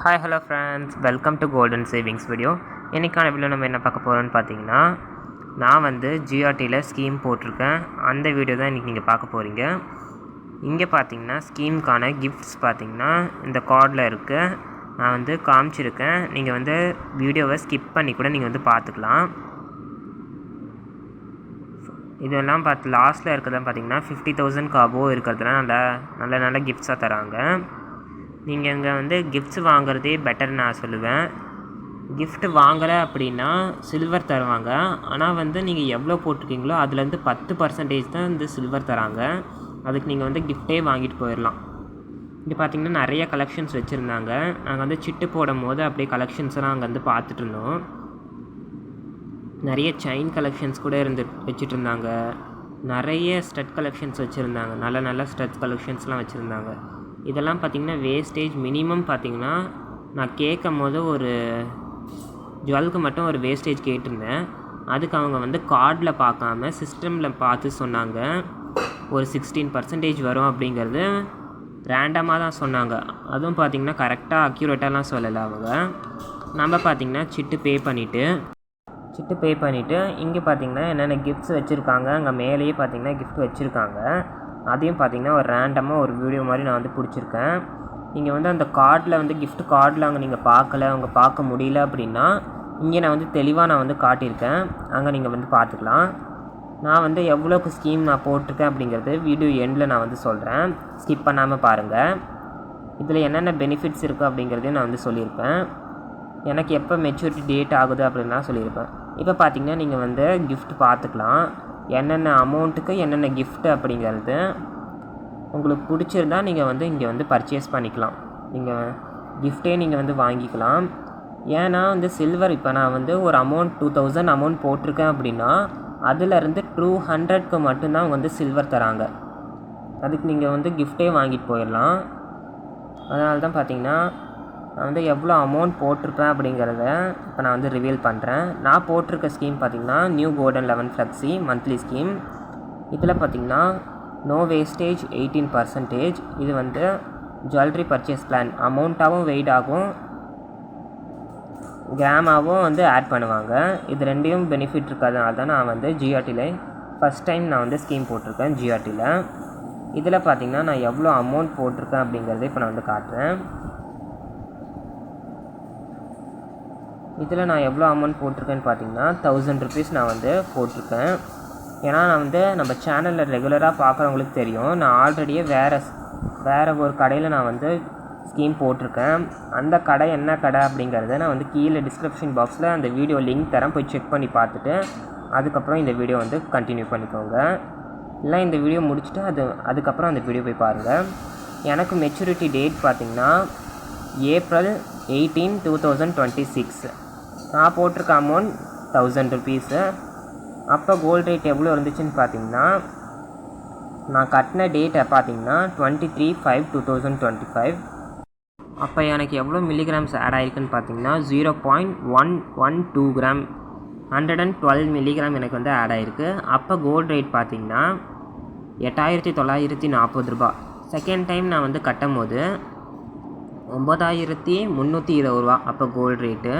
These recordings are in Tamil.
Hi hello friends, welcome to golden savings video. இன்றைக்கான வீடியோ நம்ம என்ன பார்க்க போகிறோன்னு பார்த்தீங்கன்னா, நான் வந்து ஜிஆர்டியில் ஸ்கீம் போட்டிருக்கேன். அந்த வீடியோ தான் இன்றைக்கி நீங்கள் பார்க்க போகிறீங்க. இங்கே பார்த்தீங்கன்னா ஸ்கீமுக்கான கிஃப்ட்ஸ் பார்த்தீங்கன்னா இந்த கார்டில் இருக்குது. நான் வந்து காமிச்சிருக்கேன். நீங்கள் வந்து வீடியோவை ஸ்கிப் பண்ணி கூட நீங்கள் வந்து பார்த்துக்கலாம். இதெல்லாம் பார்த்து லாஸ்ட்டில் இருக்கிறதெல்லாம் பார்த்தீங்கன்னா 50,000 காபோ இருக்கிறதுலாம் நல்ல கிஃப்ட்ஸாக தராங்க. நீங்கள் இங்கே வந்து கிஃப்ட்ஸ் வாங்குறதே பெட்டர் நான் சொல்லுவேன். கிஃப்ட் வாங்கலை அப்படின்னா சில்வர் தருவாங்க. ஆனால் வந்து நீங்கள் எவ்வளோ போட்டிருக்கீங்களோ அதுலேருந்து 10% தான் இந்த சில்வர் தராங்க. அதுக்கு நீங்கள் வந்து கிஃப்டே வாங்கிட்டு போயிடலாம். இங்கே பார்த்தீங்கன்னா நிறைய கலெக்ஷன்ஸ் வச்சுருந்தாங்க. நாங்கள் வந்து சிட்டு போடும் போது அப்படியே கலெக்ஷன்ஸ்லாம் அங்கே வந்து பார்த்துட்டு இருந்தோம். நிறைய செயின் கலெக்ஷன்ஸ் கூட வச்சுட்டு இருந்தாங்க. நிறைய ஸ்டட் கலெக்ஷன்ஸ் வச்சுருந்தாங்க. நல்ல ஸ்டட் கலெக்ஷன்ஸ்லாம் வச்சுருந்தாங்க. இதெல்லாம் பார்த்திங்கன்னா வேஸ்டேஜ் மினிமம் பார்த்திங்கன்னா நான் கேட்கும் போது ஒரு ஜுவலுக்கு மட்டும் ஒரு வேஸ்டேஜ் கேட்டிருந்தேன். அதுக்கு அவங்க வந்து கார்டில் பார்க்காம சிஸ்டமில் பார்த்து சொன்னாங்க ஒரு 16% வரும் அப்படிங்கிறது ரேண்டமாக தான் சொன்னாங்க. அதுவும் பார்த்திங்கன்னா கரெக்டாக அக்யூரேட்டாலாம் சொல்லலை அவங்க. நம்ம பார்த்திங்கன்னா சிட்டு பே பண்ணிவிட்டு இங்கே பார்த்திங்கன்னா என்னென்ன கிஃப்ட்ஸ் வச்சுருக்காங்க. அங்கே மேலேயே பார்த்திங்கன்னா கிஃப்ட் வச்சுருக்காங்க. அதையும் பார்த்திங்கன்னா ஒரு ரேண்டமாக ஒரு வீடியோ மாதிரி நான் வந்து பிடிச்சிருக்கேன். நீங்கள் வந்து அந்த கார்டில் வந்து கிஃப்ட் கார்டில் அங்கே நீங்கள் அவங்க பார்க்க முடியல அப்படின்னா இங்கே நான் வந்து தெளிவாக நான் வந்து காட்டியிருக்கேன். அங்கே நீங்கள் வந்து பார்த்துக்கலாம். நான் வந்து எவ்வளோக்கு ஸ்கீம் நான் போட்டிருக்கேன் அப்படிங்கிறது வீடியோ எண்டில் நான் வந்து சொல்கிறேன். ஸ்கிப் பண்ணாமல் பாருங்கள். இதில் என்னென்ன பெனிஃபிட்ஸ் இருக்குது அப்படிங்கிறதையும் நான் வந்து சொல்லியிருப்பேன். எனக்கு எப்போ மெச்சூரிட்டி டேட் ஆகுது அப்படின்லாம் சொல்லியிருப்பேன். இப்போ பார்த்திங்கன்னா நீங்கள் வந்து கிஃப்ட் பார்த்துக்கலாம். என்னென்ன அமௌண்ட்டுக்கு என்னென்ன கிஃப்ட்டு அப்படிங்கிறது உங்களுக்கு பிடிச்சிருந்தா நீங்கள் வந்து இங்கே வந்து பர்ச்சேஸ் பண்ணிக்கலாம். நீங்கள் கிஃப்டே நீங்கள் வந்து வாங்கிக்கலாம். ஏன்னா வந்து சில்வர் இப்போ நான் வந்து ஒரு அமௌண்ட் 2000 அமௌண்ட் போட்டிருக்கேன் அப்படின்னா அதிலருந்து 200க்கு மட்டும்தான் வந்து சில்வர் தராங்க. அதுக்கு நீங்கள் வந்து கிஃப்டே வாங்கிட்டு போயிடலாம். அதனால தான் பார்த்திங்கன்னா நான் வந்து எவ்வளோ அமௌண்ட் போட்டிருப்பேன் அப்படிங்கிறத இப்போ நான் வந்து ரிவீல் பண்ணுறேன். நான் போட்டிருக்க ஸ்கீம் பார்த்திங்கன்னா new golden 11 flexi monthly scheme. இதில் பார்த்திங்கன்னா நோ வேஸ்டேஜ் 18%. இது வந்து ஜுவல்லரி பர்ச்சேஸ் பிளான் அமௌண்ட்டாகவும் வெயிட் ஆகும், கிராமாகவும் வந்து ஆட் பண்ணுவாங்க. இது ரெண்டையும் பெனிஃபிட் இருக்காதனால தான் நான் வந்து ஜிஆர்டியில் ஃபஸ்ட் டைம் நான் வந்து ஸ்கீம் போட்டிருக்கேன் ஜிஆர்டியில். இதில் பார்த்திங்கன்னா நான் எவ்வளோ அமௌண்ட் போட்டிருக்கேன் அப்படிங்கிறத இப்போ நான் வந்து காட்டுறேன். இதில் நான் எவ்வளோ அமௌண்ட் போட்டிருக்கேன்னு பார்த்தீங்கன்னா 1000 rupees நான் வந்து போட்டிருக்கேன். ஏன்னா நான் வந்து நம்ம சேனலில் ரெகுலராக பார்க்குறவங்களுக்கு தெரியும், நான் ஆல்ரெடியே வேறு ஒரு கடையில் நான் வந்து ஸ்கீம் போட்டிருக்கேன். அந்த கடை என்ன கடை அப்படிங்கிறத நான் வந்து கீழே டிஸ்கிரிப்ஷன் பாக்ஸில் அந்த வீடியோ லிங்க் தரேன், போய் செக் பண்ணி பார்த்துட்டு அதுக்கப்புறம் இந்த வீடியோ வந்து கண்டினியூ பண்ணிக்கோங்க. இல்லை இந்த வீடியோ முடிச்சுட்டு அதுக்கப்புறம் அந்த வீடியோ போய் பாருங்கள். எனக்கு மெச்சூரிட்டி டேட் பார்த்திங்கன்னா April 18, 2026. நான் போட்டிருக்க அமௌண்ட் 1000 rupees. அப்போ கோல்டு ரேட் எவ்வளோ இருந்துச்சுன்னு பார்த்தீங்கன்னா நான் கட்டின டேட்டை பார்த்தீங்கன்னா 23/5/2025. அப்போ எனக்கு எவ்வளோ மில்லிகிராம்ஸ் ஆட் ஆகிருக்குன்னு பார்த்தீங்கன்னா 0.112 கிராம் 112 மில்லிகிராம் எனக்கு வந்து ஆட் ஆகிருக்கு. அப்போ கோல்டு ரேட் பார்த்தீங்கன்னா 8,940 ரூபா. செகண்ட் டைம் நான் வந்து கட்டும் போது 9,320 ரூபா அப்போ கோல்டு ரேட்டு.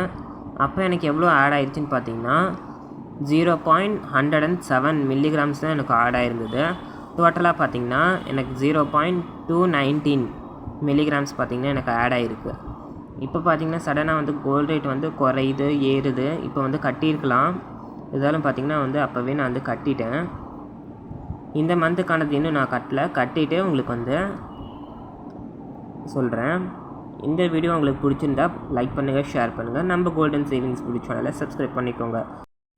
அப்போ எனக்கு எவ்வளோ ஆட் ஆயிடுச்சுன்னு பார்த்தீங்கன்னா 0.107 மில்லிகிராம்ஸ் தான் எனக்கு ஆட் ஆயிருந்தது. டோட்டலாக பார்த்தீங்கன்னா எனக்கு 0.219 மில்லிகிராம்ஸ் பார்த்திங்கன்னா எனக்கு ஆட் ஆகிருக்கு. இப்போ பார்த்திங்கன்னா சடனாக வந்து கோல்டு ரேட் வந்து குறையுது ஏறுது. இப்போ வந்து கட்டியிருக்கலாம். இருந்தாலும் பார்த்திங்கன்னா வந்து அப்போவே நான் வந்து கட்டிட்டேன். இந்த மந்த்துக்கானது இன்னும் நான் கட்டிட்டு உங்களுக்கு வந்து சொல்கிறேன். இந்த வீடியோ உங்களுக்கு பிடிச்சிருந்தா லைக் பண்ணுங்கள், ஷேர் பண்ணுங்கள். நம்ம கோல்டன் சேவிங்ஸ் வீடியோ சேனலை சப்ஸ்கிரைப் பண்ணிக்கோங்க.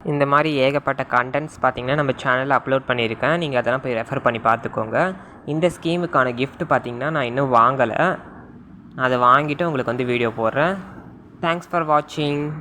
இந்த மாதிரி ஏகப்பட்ட கண்டென்ட்ஸ் பார்த்திங்கன்னா நம்ம சேனலில் அப்லோட் பண்ணியிருக்கேன். நீங்கள் அதெல்லாம் போய் ரெஃபர் பண்ணி பார்த்துக்கோங்க. இந்த ஸ்கீமுக்கான கிஃப்ட் பார்த்திங்கன்னா நான் இன்னும் வாங்கலை. அதை வாங்கிட்டு உங்களுக்கு வந்து வீடியோ போடுறேன். தேங்க்ஸ் ஃபார் வாட்சிங்.